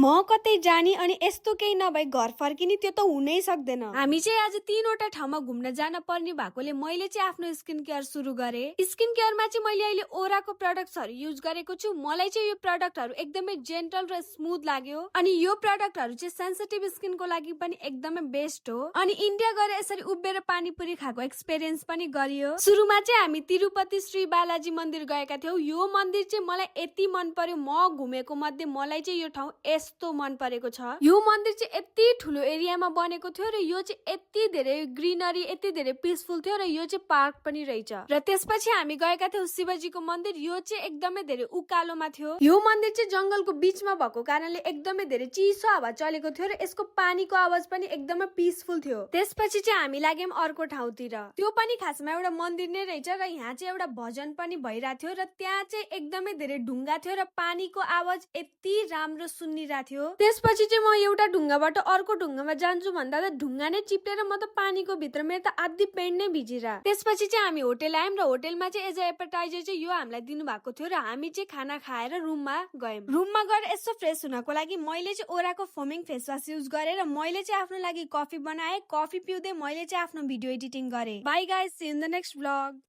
म कतै जानी अनि यस्तो केही नभई घर फर्किनी त्यो त हुनै सक्दैन। हामी चाहिँ आज 3वटा ठाउँमा घुम्न जान पर्ने भएकोले मैले चाहिँ आफ्नो स्किन केयर सुरु गरे। स्किन केयरमा चाहिँ मैले अहिले ओराको प्रडक्ट्सहरु युज गरेको छु। मलाई चाहिँ यो प्रडक्टहरु एकदमै जेन्टल र स्मुथ लाग्यो अनि यो प्रडक्टहरु चाहिँ सेन्सिटिभ स्किनको लागि पनि एकदमै बेस्ट हो। अनि इन्डिया गएर यसरी उभिएर पानीपुरी खाएको एक्सपिरियन्स पनि गरियो। सुरुमा चाहिँ हामी तिरुपति श्री बालाजी मन्दिर गएका थियौ। यो मन्दिर चाहिँ मलाई यति मन पर्यो, म घुमेको मध्ये मलाई चाहिँ यो ठाउँ यस्तो मन परेको छ। यो मन्दिर चाहिँ यति ठुलो एरियामा बनेको थियो र यो चाहिँ यति धेरै ग्रीनरी, यति धेरै पिसफुल थियो र यो चाहिँ पार्क पनि रहेछ। र त्यसपछि हामी गएका थियौ शिवजीको मन्दिर। यो चाहिँ एकदमै धेरै उकालोमा थियो। यो मन्दिर चाहिँ जंगलको बीचमा भएको कारणले एकदमै धेरै चिसो हावा चलेको थियो र यसको पानीको आवाज पनि एकदमै पिसफुल थियो। त्यसपछि चाहिँ हामी लाग्यौं अर्को ठाउँतिर। त्यो पनि खासमा एउटा मन्दिर नै रहेछ र यहाँ चाहिँ एउटा भजन पनि भइरहेको थियो र त्यहाँ चाहिँ एकदमै धेरै ढुङ्गा थियो र पानीको आवाज यति राम्रो सुनिरहेको थियो। त्यसपछि चाहिँ म एउटा ढुङ्गाबाट अर्को ढुङ्गामा जान्छु भन्दा त ढुङ्गा नै चिप्लेर म त पानीको भित्र, मेरो त आधी पेन्ट नै भिजिरा। त्यसपछि चाहिँ हामी होटल आयौं र होटलमा चाहिँ एज अ एपेटाइजर चाहिँ यो हामीलाई दिनु भएको थियो र हामी चाहिँ खाना खाएर रुममा गयौं। रुममा गएर यसो फ्रेस हुनको लागि मैले चाहिँ ओराको फोमिङ फेस वास युज गरेर मैले चाहिँ आफ्नो लागि कफी बनाए। कफी पिउँदै मैले चाहिँ आफ्नो भिडियो एडिटिङ गरे। Bye guys, see you in the next vlog.